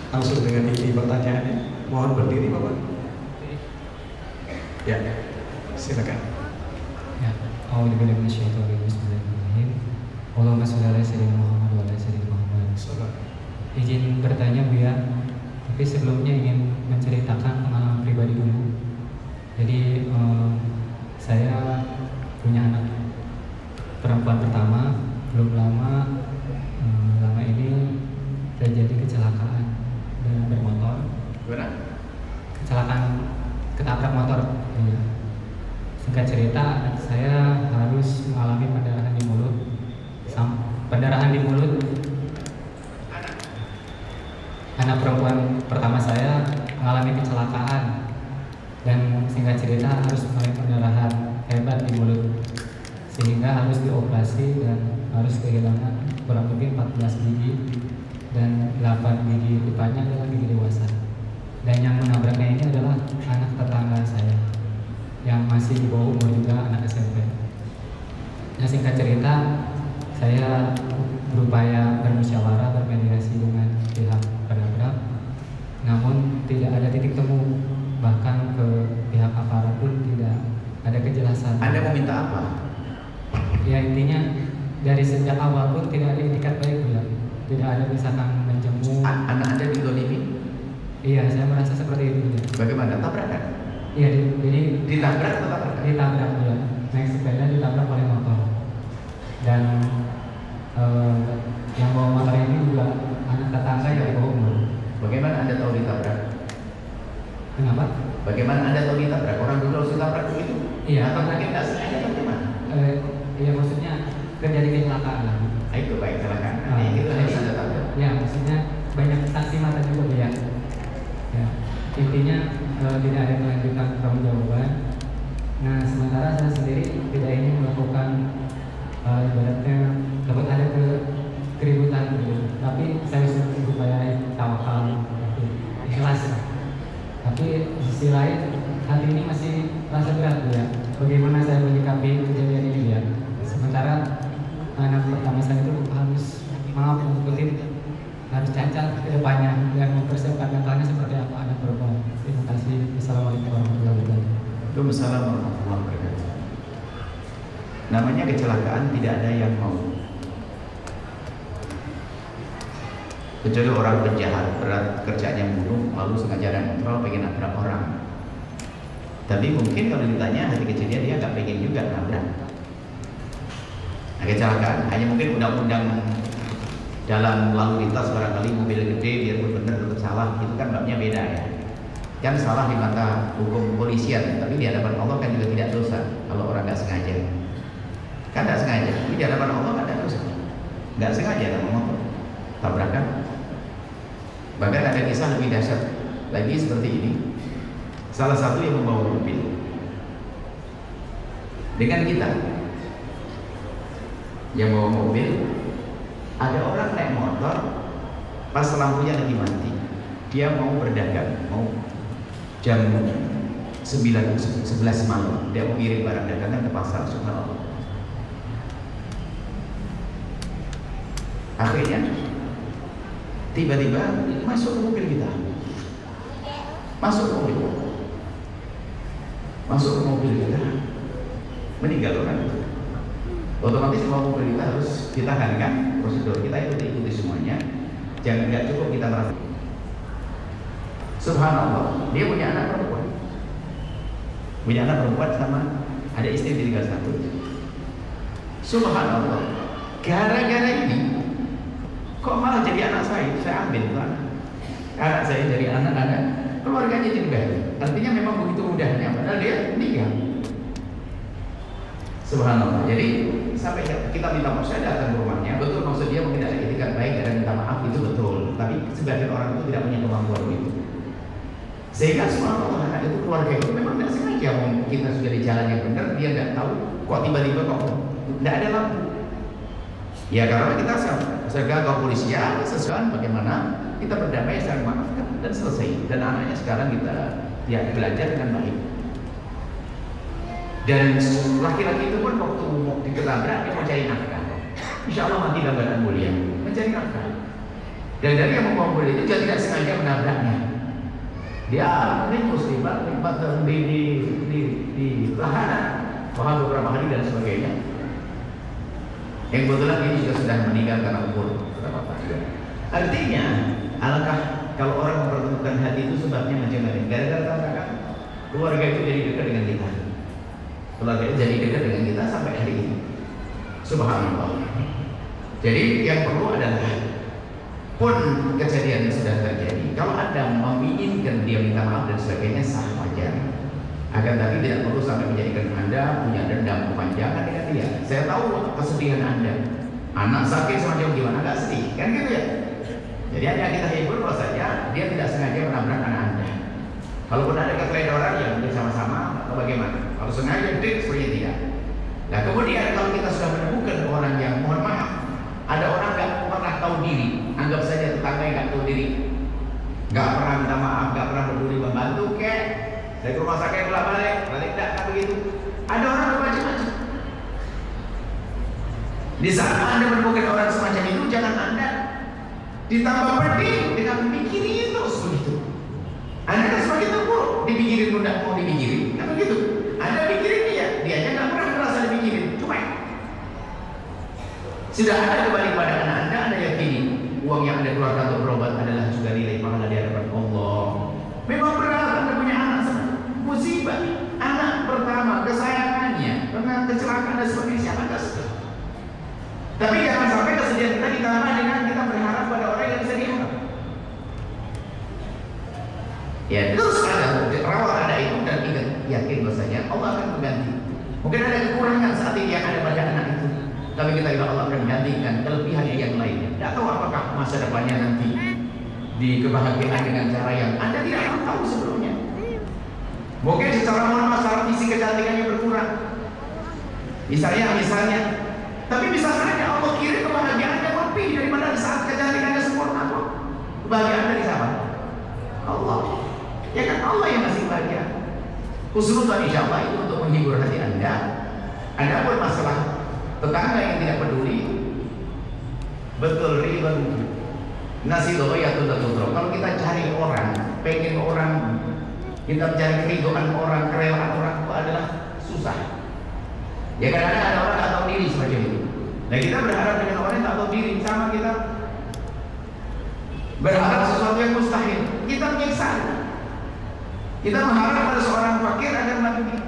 Langsung dengan ini pertanyaannya. Mohon berdiri Bapak. Ya, silakan. Ya, A'udzubillahi minasyaitonir rajim. Bismillahirrahmanirrahim. Allahumma shalli ala sayyidina Muhammad wa ala sayyidina Muhammad. Izin bertanya Buya, tapi sebelumnya ingin menceritakan pengalaman pribadi dulu. Jadi saya punya anak perempuan pertama. Belum lama ini terjadi kecelakaan dengan bermotor. Kecelakaan ketabrak motor. Ya. Singkat cerita, anak saya harus mengalami pendarahan di mulut. Pendarahan di mulut. Anak perempuan pertama saya mengalami kecelakaan dan singkat cerita harus mengalami pendarahan hebat di mulut, sehingga harus dioperasi dan harus kehilangan kurang lebih 14 gigi dan 8 gigi depannya adalah gigi dewasa. Dan yang menabraknya ini adalah anak tetangga saya yang masih di bawah umur juga, anak SMP. Nah, singkat cerita, saya berupaya bermusyawarah, bermediasi dengan pihak penabrak, namun tidak ada titik temu, bahkan ke pihak aparat pun tidak ada kejelasan. Anda mau minta apa? Ya, intinya dari sejak awal pun tidak ada itikat baik ya. Tidak ada misalkan menjemput. Anak Anda didolimi? Iya, saya merasa seperti itu ya. Bagaimana? Tabrakan? Iya, jadi ditabrak atau tabrakan? Ditabrak ya. Naik sepeda ditabrak oleh motor. Dan yang bawa motor ini juga anak tetangga yang di bawah umur. Bagaimana Anda tahu ditabrak? Kenapa? Bagaimana Anda tahu ditabrak? Orang dulu harus ditabrak begitu? Iya. Atau mungkin tidak sengaja atau gimana? Iya, maksudnya terjadi kecelakaan. Itu baik kecelakaan. Itu harus Anda tahu. Ya, maksudnya banyak saksi mata juga ya. Ya, intinya tidak ada kelanjutan pertanggungjawaban. Nah, sementara saya sendiri tidak ingin melakukan ibaratnya takut ada keributan gitu. Tapi saya sudah berupaya tawakal, ikhlas. Tapi di sisi lain hati ini masih rasa berat ya. Bagaimana saya menyikapi kejadian ini ya? Sementara anak pertama saya itu harus harus cacat ke depannya dan mempersiapkan mentalnya seperti apa anak perempuan. Terima kasih. Assalamualaikum warahmatullahi wabarakatuh. Waalaikumsalam warahmatullahi wabarakatuh. Namanya kecelakaan tidak ada yang mau. Kecuali orang penjahat berat kerjanya bunuh lalu sengaja kontrol pengen nabrak orang. Tapi mungkin kalau ditanya hati kecilnya dia nggak pengen juga nabrak. Nah, kecelakaan hanya mungkin undang-undang dalam lalu lintas barangkali mobil gede biarpun benar tetap salah, itu kan babnya beda ya. Kan salah di mata hukum kepolisian, tapi di hadapan Allah kan juga tidak dosa kalau orang nggak sengaja. Kan nggak sengaja, tapi di hadapan Allah kan tidak dosa. Nggak sengaja sama motor tabrakan. Bahkan ada kisah lebih dahsyat lagi seperti ini. Salah satu yang membawa mobil dengan kita yang bawa mobil, ada orang naik motor pas lampunya lagi mati, dia mau berdagang, mau jam 11 malam dia mau kirim barang dagangan ke pasar. Subhanallah. Akhirnya tiba-tiba masuk ke mobil kita, masuk ke mobil kita, meninggal orang itu. Otomatis semua mobil kita harus ditahan kan, prosedur kita ikuti semuanya. Jangan, nggak cukup kita merasa. Subhanallah, dia punya anak perempuan sama ada istri tinggal satu. Subhanallah, gara-gara ini kok malah jadi anak saya ambil tuh anak saya jadi anak-anak keluarganya jadi baik. Artinya memang begitu mudahnya, padahal dia meninggal. Subhanallah. Jadi sampai kita minta maaf, saya datang ke rumahnya, betul maksud dia mungkin ada etikat baik dan minta maaf itu betul. Tapi sebagian orang itu tidak punya kemampuan itu. Sehingga subhanallah anak itu keluarga itu memang tidak sengaja kita sudah di jalan yang benar, dia nggak tahu kok tiba-tiba kok tidak ada lampu. Ya karena kita serga kepolisian sesuatu bagaimana kita berdamai saling maafkan dan selesai. Dan anaknya sekarang kita belajar dengan baik. Dan laki-laki itu pun waktu diketabrak dia mau cari nafkah. Insya Allah mati dalam keadaan mulia, mencari nafkah. Dan dari yang membawa mobil itu dia tidak sengaja menabraknya. Dia meningus di tahanan, bahkan beberapa hari dan sebagainya. Yang kebetulan ini juga sudah meninggal karena umur. Artinya, alangkah kalau orang mempertemukan hati itu sebabnya macam-macam. Gara-gara keluarga itu jadi dekat dengan kita. Keluarga itu jadi dekat dengan kita sampai hari ini. Subhanallah. Jadi yang perlu adalah pun kejadian yang sudah terjadi, kalau Anda menginginkan dia minta maaf dan sebagainya sah wajar. Akan tapi tidak perlu sampai menjadikan Anda punya dendam kepanjangan dengan dia. Saya tahu kesedihan Anda. Anak sakit semacam gimana, nggak sedih, kan gitu ya. Jadi hanya kita hibur bahwasanya dia tidak sengaja menabrak anak Anda. Kalaupun ada keteledoran ya mungkin sama-sama atau bagaimana. Kalau sengaja seperti tidak. Nah kemudian kalau kita sudah menemukan orang yang mohon maaf, ada orang nggak pernah tahu diri, anggap saja tetangga yang nggak tahu diri, nggak pernah minta maaf, nggak pernah peduli membantu, kayak saya ke rumah sakit balik tidak kan begitu. Ada orang bermacam-macam. Di saat Anda menemukan orang semacam itu, jangan Anda ditambah pedih dengan mikirin terus begitu. Anda kan semakin terpuruk, dipikirin pun tidak mau dipikirin, kan begitu. Anda pikirin dia aja nggak pernah merasa dipikirin, cuek. Sudah ada kembali kepada anak Anda yakini uang yang Anda keluarkan untuk berobat adalah juga nilai pahala di hadapan Allah. Memang berat Anda punya anak musibah, anak pertama kesayangannya karena kecelakaan dan sebagainya, siapa nggak suka. Tapi jangan sampai kesedihan kita ditambah dengan kita berharap pada orang yang bisa diharap. Ya terus ada rawat ada itu dan ingat yakin bahwasanya Allah akan mengganti. Mungkin ada kekurangan saat ini yang ada pada anak itu, tapi kita insya Allah akan menggantikan kelebihan yang lainnya. Tidak tahu apakah masa depannya nanti di kebahagiaan dengan cara yang Anda tidak akan tahu sebelumnya. Mungkin secara mohon masalah visi kecantikannya berkurang. Misalnya, tapi bisa saja Allah kirim kebahagiaan yang lebih daripada di saat kecantikannya sempurna. Kebahagiaan dari siapa? Allah. Ya kan Allah yang ngasih bahagia. Khusnudzon insya Allah itu untuk menghibur hati Anda. Ada pun masalah tetangga yang tidak peduli, betul riba nasi doyatun tatudro. Kalau kita cari orang, pengen orang, kita mencari keriduan orang, kerelaan orang itu adalah susah. Ya kadang-kadang ada orang tak tahu diri semacam itu. Nah kita berharap dengan orang yang tak tahu diri, sama kita berharap sesuatu yang mustahil. Kita menyiksa. Kita mengharap pada seorang fakir agar melakukan